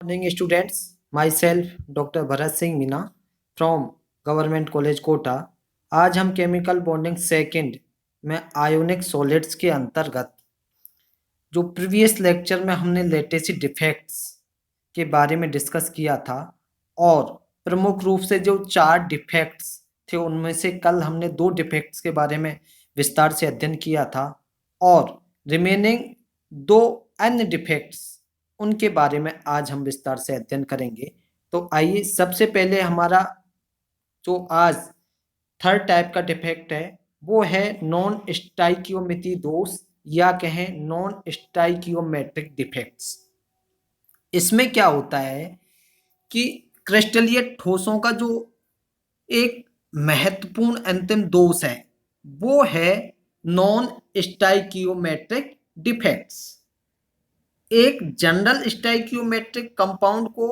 Morning students, myself doctor Bharat Singh Meena from government college Kota. आज हम chemical bonding second में ionic solids के अंतर्गत जो प्रीवियस लेक्चर में हमने लेटेसी डिफेक्ट्स के बारे में डिस्कस किया था और प्रमुख रूप से जो 4 डिफेक्ट्स थे उनमें से कल हमने 2 डिफेक्ट्स के बारे में विस्तार से अध्ययन किया था और रिमेनिंग 2 अन्य डिफेक्ट्स उनके बारे में आज हम विस्तार से अध्ययन करेंगे। तो आइए सबसे पहले हमारा जो आज थर्ड टाइप का डिफेक्ट है वो है नॉन स्टाइकियोमेट्री दोष या कहें नॉन स्टाइकियोमेट्रिक डिफेक्ट्स। इसमें क्या होता है कि क्रिस्टलीय ठोसों का जो एक महत्वपूर्ण अंतिम दोष है वो है नॉन स्टाइकियोमेट्रिक डिफेक्ट्स। एक जनरल स्टाइकियोमेट्रिक कंपाउंड को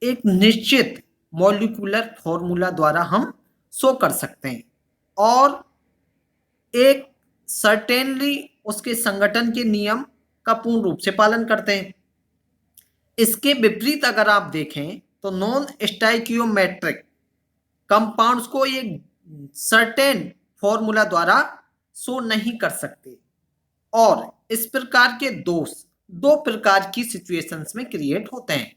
एक निश्चित मॉलिक्यूलर फॉर्मूला द्वारा हम शो कर सकते हैं और एक सर्टेनली उसके संगठन के नियम का पूर्ण रूप से पालन करते हैं। इसके विपरीत अगर आप देखें तो नॉन स्टाइकियोमेट्रिक कंपाउंड्स को एक सर्टेन फॉर्मूला द्वारा शो नहीं कर सकते और इस प्रकार के दोष 2 प्रकार की सिचुएशंस में क्रिएट होते हैं।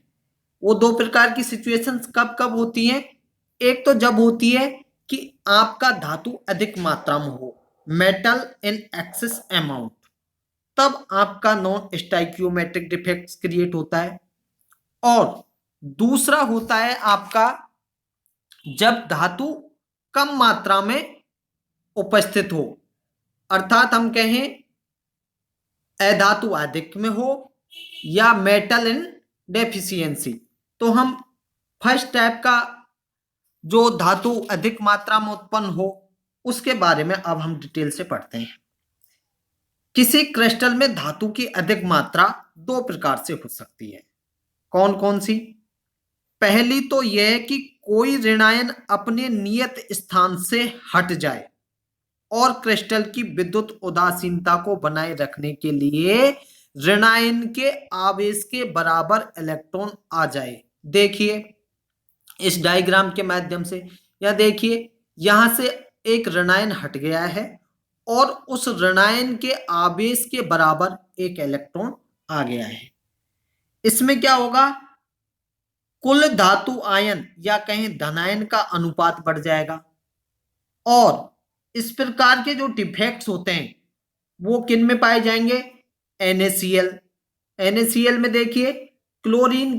वो 2 प्रकार की सिचुएशंस कब कब होती हैं? एक तो जब होती है कि आपका धातु अधिक मात्रा में हो, मेटल इन एक्सेस अमाउंट, तब आपका नॉन स्टाइकियोमेट्रिक डिफेक्ट्स क्रिएट होता है। और दूसरा होता है आपका जब धातु कम मात्रा में उपस्थित हो, अर्थात हम कहें अधातु अधिक में हो या मेटल इन डेफिशिएंसी। तो हम फर्स्ट टाइप का जो धातु अधिक मात्रा में उत्पन्न हो उसके बारे में अब हम डिटेल से पढ़ते हैं। किसी क्रिस्टल में धातु की अधिक मात्रा 2 प्रकार से हो सकती है। कौन कौन सी? पहली तो यह कि कोई ऋणायन अपने नियत स्थान से हट जाए और क्रिस्टल की विद्युत उदासीनता को बनाए रखने के लिए ऋणायन के आवेश के बराबर इलेक्ट्रॉन आ जाए। देखिए इस डायग्राम के माध्यम से, या देखिए यहां से एक ऋणायन हट गया है और उस ऋणायन के आवेश के बराबर एक इलेक्ट्रॉन आ गया है। इसमें क्या होगा? कुल धातु आयन या कहें धनायन का अनुपात बढ़ जाएगा और इस प्रकार के जो डिफेक्ट्स होते हैं वो किन में पाए जाएंगे? NaCl। NaCl में देखिए क्लोरीन,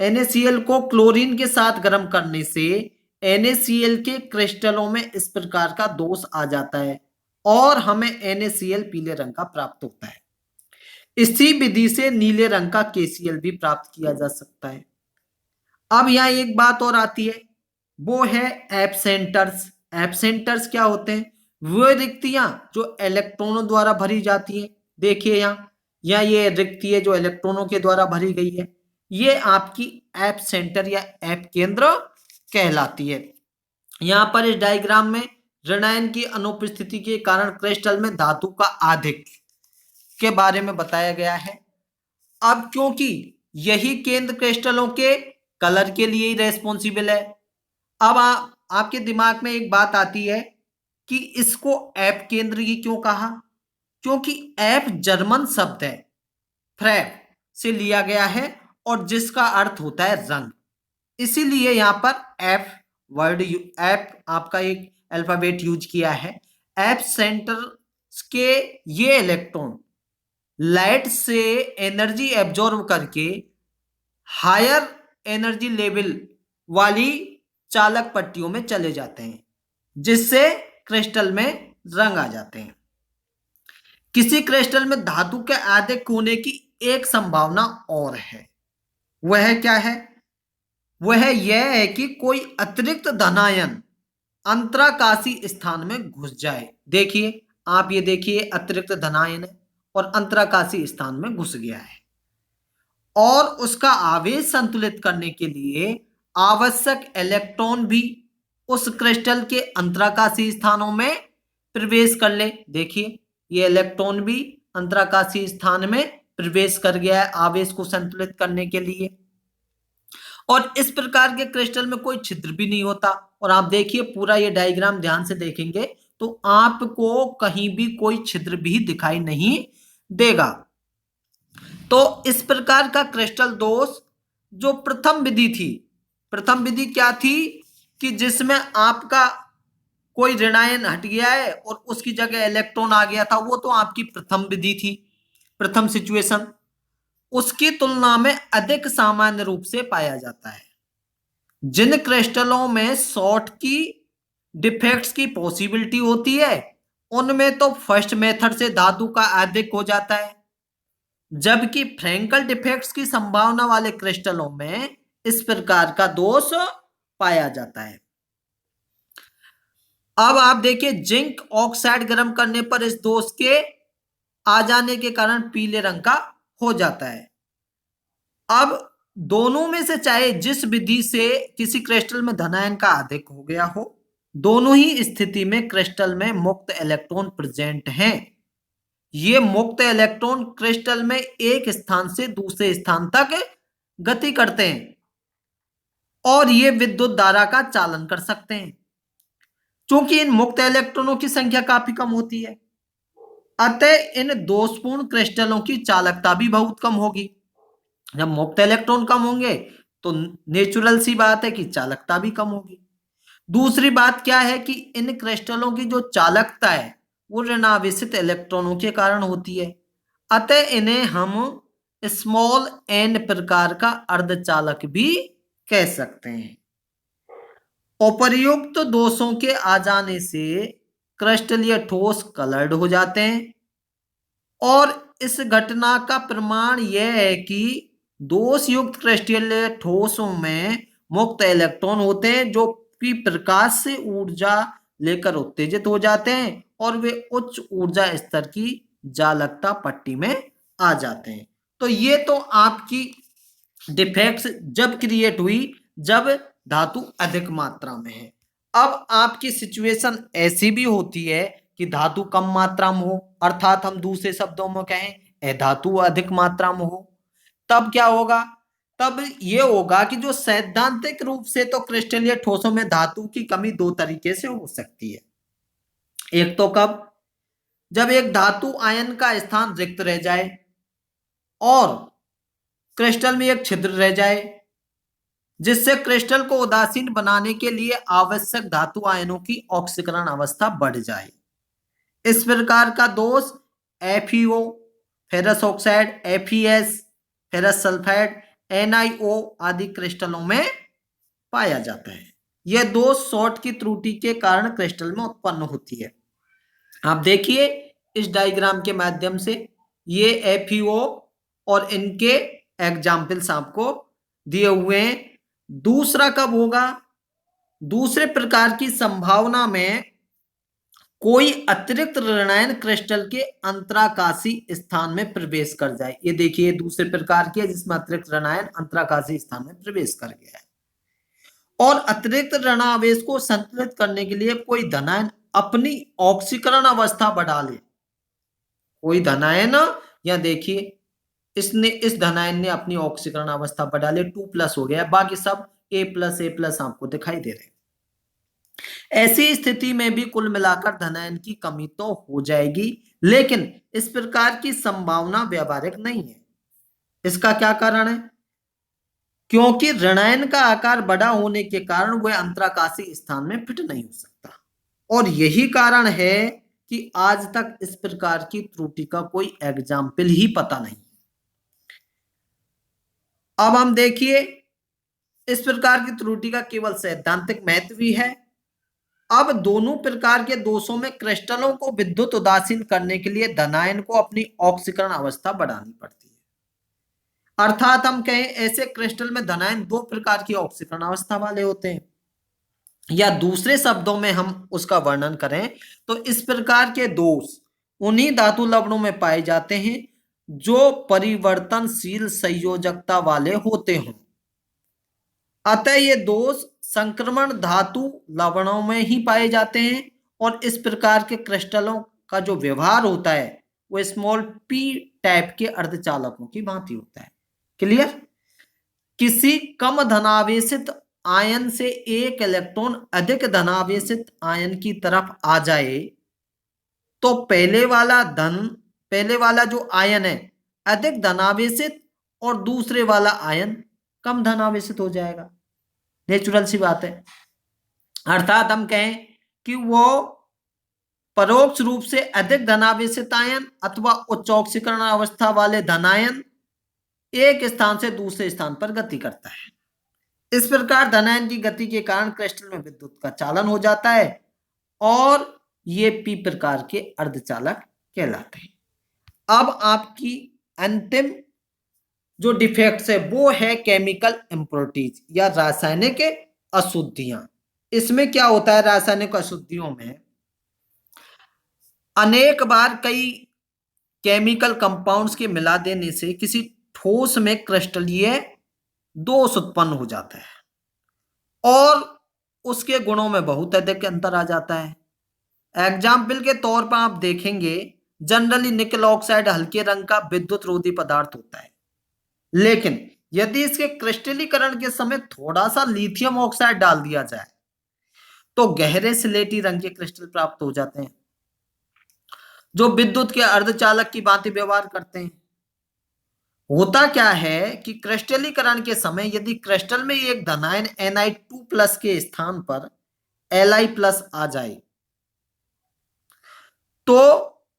NaCl को क्लोरीन के साथ गर्म करने से NaCl के क्रिस्टलों में इस प्रकार का दोष आ जाता है और हमें NaCl पीले रंग का प्राप्त होता है। इसी विधि से नीले रंग का KCl भी प्राप्त किया जा सकता है। अब यहां एक बात और आती है, वो है एब्सेंटर्स। एब्सेंटर्स क्या होते हैं? वो रिक्तियां जो इलेक्ट्रॉनों द्वारा भरी जाती हैं। देखिए यहाँ ये रिक्ति है जो इलेक्ट्रॉनों के द्वारा भरी गई है, ये आपकी एब्सेंटर या एप केंद्र कहलाती है। यहां पर इस डायग्राम में ऋणायन की अनुपस्थिति के कारण क्रिस्टल में धातु का अधिक के बारे में बताया गया है। अब क्योंकि यही केंद्र क्रिस्टलों के कलर के लिए ही रेस्पॉन्सिबल है, अब आपके दिमाग में एक बात आती है कि इसको एप केंद्र ही क्यों कहा? क्योंकि एप जर्मन शब्द है, फ्रैप से लिया गया है और जिसका अर्थ होता है रंग, इसीलिए यहां पर एप वर्ड एप आपका एक अल्फाबेट यूज किया है। एप सेंटर के ये इलेक्ट्रॉन लाइट से एनर्जी एब्जॉर्ब करके हायर एनर्जी लेवल वाली चालक पट्टियों में चले जाते हैं जिससे क्रिस्टल में रंग आ जाते हैं। किसी क्रिस्टल में धातु के अधिक होने की एक संभावना और है, वह क्या है? वह यह है कि कोई अतिरिक्त धनायन अंतराकाशी स्थान में घुस जाए। देखिए आप ये देखिए अतिरिक्त धनायन है और अंतराकाशी स्थान में घुस गया है और उसका आवेश संतुलित करने के लिए आवश्यक इलेक्ट्रॉन भी उस क्रिस्टल के अंतराकाशी स्थानों में प्रवेश कर ले। देखिए ये इलेक्ट्रॉन भी अंतराकाशी स्थान में प्रवेश कर गया है आवेश को संतुलित करने के लिए। और इस प्रकार के क्रिस्टल में कोई छिद्र भी नहीं होता। और आप देखिए पूरा ये डायग्राम ध्यान से देखेंगे तो आपको कहीं भी कोई छिद्र भी दिखाई नहीं देगा। तो इस प्रकार का क्रिस्टल दोष जो प्रथम विधि थी, प्रथम विधि क्या थी कि जिसमें आपका कोई ऋणायन हट गया है और उसकी जगह इलेक्ट्रॉन आ गया था, वो तो आपकी प्रथम विधि थी, प्रथम सिचुएशन। उसकी तुलना में अधिक सामान्य रूप से पाया जाता है। जिन क्रिस्टलों में शॉर्ट की डिफेक्ट्स की पॉसिबिलिटी होती है उनमें तो फर्स्ट मेथड से धातु का अधिक हो जाता है, जबकि फ्रैंकल डिफेक्ट्स की संभावना वाले क्रिस्टलों में इस प्रकार का दोष पाया जाता है। अब आप देखिए जिंक ऑक्साइड गर्म करने पर इस दोष के आ जाने के कारण पीले रंग का हो जाता है। अब दोनों में से चाहे जिस विधि से किसी क्रिस्टल में धनायन का अधिक हो गया हो, दोनों ही स्थिति में क्रिस्टल में मुक्त इलेक्ट्रॉन प्रेजेंट हैं। ये मुक्त इलेक्ट्रॉन क्रिस्टल में एक स्थान से दूसरे स्थान तक गति करते हैं और ये विद्युत धारा का चालन कर सकते हैं। चूंकि इन मुक्त इलेक्ट्रॉनों की संख्या काफी कम होती है, अतः इन दोषपूर्ण क्रिस्टलों की चालकता भी बहुत कम होगी। जब मुक्त इलेक्ट्रॉन कम होंगे तो नेचुरल सी बात है कि चालकता भी कम होगी। दूसरी बात क्या है कि इन क्रिस्टलों की जो चालकता है वो ऋणावेशित इलेक्ट्रॉनों के कारण होती है, अतः इन्हें हम स्मॉल एन प्रकार का अर्धचालक भी कह सकते हैं। उपर्युक्त दोषों के आ जाने से क्रिस्टलीय ठोस कलर्ड हो जाते हैं और इस घटना का प्रमाण यह है कि दोष युक्त क्रिस्टलीय ठोसों में मुक्त इलेक्ट्रॉन होते हैं जो कि प्रकाश से ऊर्जा लेकर उत्तेजित हो जाते हैं और वे उच्च ऊर्जा स्तर की चालकता पट्टी में आ जाते हैं। तो ये तो आपकी डिफेक्ट्स जब क्रिएट हुई जब धातु अधिक मात्रा में है। अब आपकी सिचुएशन ऐसी भी होती है कि धातु कम मात्रा में हो, अर्थात हम दूसरे शब्दों में कहें धातु अधिक मात्रा में हो, तब क्या होगा? तब ये होगा कि जो सैद्धांतिक रूप से तो क्रिस्टलीय ठोसों में धातु की कमी दो तरीके से हो सकती है। एक तो कब? जब एक धातु आयन का स्थान रिक्त रह जाए और क्रिस्टल में एक छिद्र रह जाए जिससे क्रिस्टल को उदासीन बनाने के लिए आवश्यक धातु आयनों की ऑक्सीकरण अवस्था बढ़ जाए। इस प्रकार का दोष FeO, ferrous oxide, FeS, ferrous sulphide, NiO आदि क्रिस्टलों में पाया जाता है। यह दोष शॉर्ट की त्रुटि के कारण क्रिस्टल में उत्पन्न होती है। आप देखिए इस डायग्राम के माध्यम से ये FeO और इनके एग्जाम्पल्स आपको दिए हुए हैं। दूसरा कब होगा? दूसरे प्रकार की संभावना में कोई अतिरिक्त ऋणायन क्रिस्टल के अंतराकाशी स्थान में प्रवेश कर जाए। ये देखिए दूसरे प्रकार की है जिसमें अतिरिक्त ऋणायन अंतराकाशी स्थान में प्रवेश कर गया है और अतिरिक्त ऋणावेश को संतुलित करने के लिए कोई धनायन अपनी ऑक्सीकरण अवस्था बढ़ा ले। कोई धनायन या देखिए इसने इस धनायन ने अपनी ऑक्सीकरण अवस्था बढ़ा ले, 2+ हो गया, बाकी सब A+A+ आपको दिखाई दे रहे हैं। ऐसी स्थिति में भी कुल मिलाकर धनायन की कमी तो हो जाएगी, लेकिन इस प्रकार की संभावना व्यावहारिक नहीं है। इसका क्या कारण है? क्योंकि ऋणायन का आकार बड़ा होने के कारण वह अंतराकाशी स्थान में फिट नहीं हो सकता और यही कारण है कि आज तक इस प्रकार की त्रुटि का कोई एग्जाम्पल ही पता नहीं। अब हम देखिए इस प्रकार की त्रुटि का केवल सैद्धांतिक महत्व ही है। अब दोनों प्रकार के दोषों में क्रिस्टलों को विद्युत उदासीन करने के लिए धनायन को अपनी ऑक्सीकरण अवस्था बढ़ानी पड़ती है। अर्थात हम कहें ऐसे क्रिस्टल में धनायन दो प्रकार की ऑक्सीकरण अवस्था वाले होते हैं, या दूसरे शब्दों में हम उसका वर्णन करें तो इस प्रकार के दोष उन्हीं धातु लवणों में पाए जाते हैं जो परिवर्तनशील संयोजकता वाले होते हों। अतः ये दोष संक्रमण धातु लवणों में ही पाए जाते हैं और इस प्रकार के क्रिस्टलों का जो व्यवहार होता है वो स्मॉल p टाइप के अर्धचालकों की भांति होता है। क्लियर? किसी कम धनावेशित आयन से एक इलेक्ट्रॉन अधिक धनावेशित आयन की तरफ आ जाए तो पहले वाला जो आयन है अधिक धनावेशित और दूसरे वाला आयन कम धनावेशित हो जाएगा। नेचुरल सी बात है। अर्थात हम कहें कि वो परोक्ष रूप से अधिक धनावेशित आयन अथवा उच्च ऑक्सीकरण अवस्था वाले धनायन एक स्थान से दूसरे स्थान पर गति करता है। इस प्रकार धनायन की गति के कारण क्रिस्टल में विद्युत का चालन हो जाता है और ये पी प्रकार के अर्धचालक कहलाते हैं। अब आपकी अंतिम जो डिफेक्ट्स है वो है केमिकल इम्प्योरिटीज या रासायनिक अशुद्धियां। इसमें क्या होता है, रासायनिक अशुद्धियों में अनेक बार कई केमिकल कंपाउंड्स के मिला देने से किसी ठोस में क्रिस्टलीय दोष उत्पन्न हो जाता है और उसके गुणों में बहुत अधिक अंतर आ जाता है। एग्जाम्पल के तौर पर आप देखेंगे, जनरली निकल ऑक्साइड हल्के रंग का विद्युत रोधी पदार्थ होता है, लेकिन यदि इसके क्रिस्टलीकरण के समय थोड़ा सा लिथियम ऑक्साइड डाल दिया जाए तो गहरे स्लेटी रंग के क्रिस्टल प्राप्त हो जाते हैं जो विद्युत के अर्धचालक की भांति व्यवहार करते हैं। होता क्या है कि क्रिस्टलीकरण के समय यदि क्रिस्टल में एक धनायन Ni2+ के स्थान पर Li+ आ जाए तो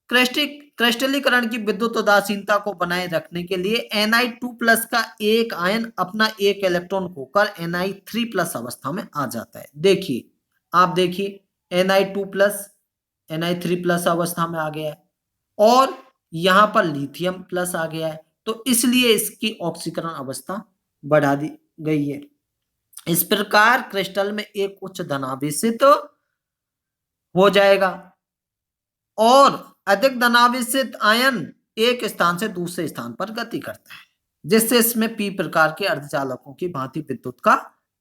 क्रिस्टलीकरण की विद्युत उदासीनता को बनाए रखने के लिए Ni2+ का एक आयन अपना एक इलेक्ट्रॉन खोकर Ni3+ अवस्था में आ जाता है। देखिए, आप देखिए, Ni2+ Ni3+ अवस्था में आ गया है और यहां पर लिथियम प्लस आ गया है, तो इसलिए इसकी ऑक्सीकरण अवस्था बढ़ा दी गई है। इस प्रकार क्रिस्टल में एक उच्च धनावेशित हो जाएगा और अधिक धनावेशित आयन एक स्थान से दूसरे स्थान पर गति करता है, जिससे इसमें पी प्रकार के अर्धचालकों की भांति विद्युत का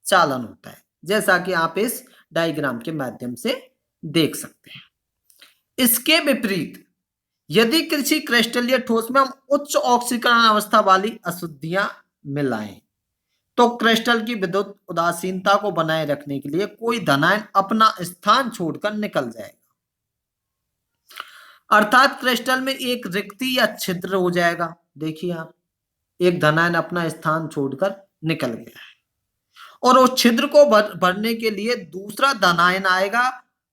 चालन होता है, जैसा कि आप इस डायग्राम के माध्यम से देख सकते हैं। इसके विपरीत यदि किसी क्रिस्टलीय ठोस में हम उच्च ऑक्सीकरण अवस्था वाली अशुद्धियां मिलाएं तो क्रिस्टल की विद्युत उदासीनता को बनाए रखने के लिए कोई धनायन अपना स्थान छोड़कर निकल जाएगा, अर्थात क्रिस्टल में एक रिक्ति या छिद्र हो जाएगा। देखिए आप, एक धनायन अपना स्थान छोड़कर निकल गया है और उस छिद्र को भरने के लिए दूसरा धनायन आएगा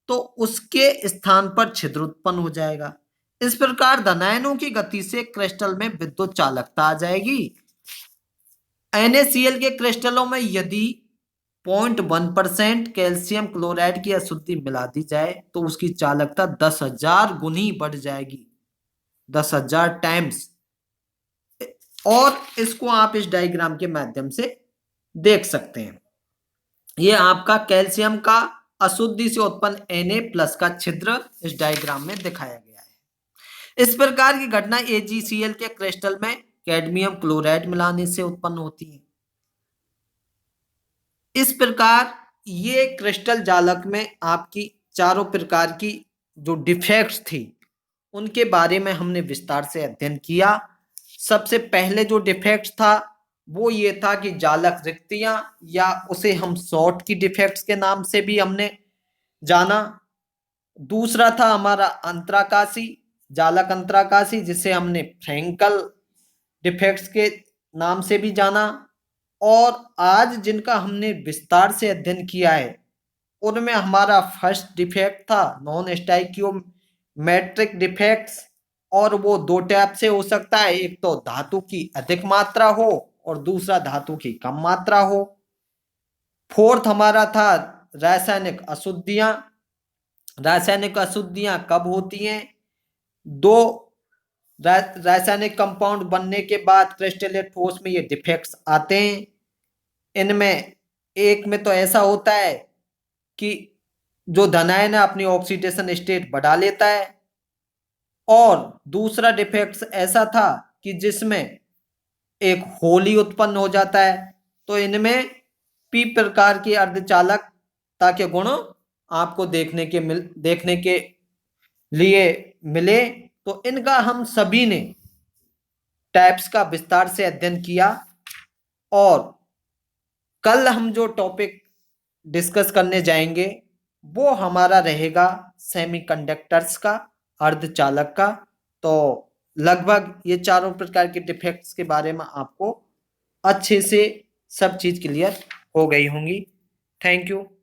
तो उसके स्थान पर छिद्र उत्पन्न हो जाएगा। इस प्रकार धनायनों की गति से क्रिस्टल में विद्युत चालकता आ जाएगी। NaCl के क्रिस्टलों में यदि 0.1% कैल्शियम क्लोराइड की अशुद्धि मिला दी जाए तो उसकी चालकता 10,000 गुनी बढ़ जाएगी, 10,000 टाइम्स। और इसको आप इस डायग्राम के माध्यम से देख सकते हैं। यह आपका कैल्शियम का अशुद्धि से उत्पन्न Na+ का छिद्र इस डायग्राम में दिखाया गया है। इस प्रकार की घटना AgCl के क्रिस्टल में कैडमियम क्लोराइड मिलाने से उत्पन्न होती है। इस प्रकार ये क्रिस्टल जालक में आपकी चारों प्रकार की जो डिफेक्ट्स थी उनके बारे में हमने विस्तार से अध्ययन किया। सबसे पहले जो डिफेक्ट्स था वो ये था कि जालक रिक्तियां, या उसे हम शॉर्ट की डिफेक्ट्स के नाम से भी हमने जाना। दूसरा था हमारा अंतराकाशी, जालक अंतराकाशी, जिसे हमने फ्रैंकल डिफेक्ट्स के नाम से भी जाना। और आज जिनका हमने विस्तार से अध्ययन किया है उनमें हमारा फर्स्ट डिफेक्ट था नॉन स्टाइकियोमेट्रिक डिफेक्ट्स, और वो दो टाइप से हो सकता है, एक तो धातु की अधिक मात्रा हो और दूसरा धातु की कम मात्रा हो। फोर्थ हमारा था रासायनिक अशुद्धियां। रासायनिक अशुद्धियां कब होती हैं? दो रासायनिक कंपाउंड बनने के बाद क्रिस्टलीय ठोस में ये डिफेक्ट्स आते हैं। इनमें एक में तो ऐसा होता है कि जो धनायन है अपनी ऑक्सीडेशन स्टेट बढ़ा लेता है, और दूसरा डिफेक्ट्स ऐसा था कि जिसमें एक होल ही उत्पन्न हो जाता है। तो इनमें पी प्रकार की अर्धचालकता के गुण आपको देखने के लिए मिले। तो इनका हम सभी ने टाइप्स का विस्तार से अध्ययन किया और कल हम जो टॉपिक डिस्कस करने जाएंगे वो हमारा रहेगा सेमीकंडक्टर्स का, अर्धचालक का। तो लगभग ये चारों प्रकार के डिफेक्ट्स के बारे में आपको अच्छे से सब चीज क्लियर हो गई होंगी। Thank you.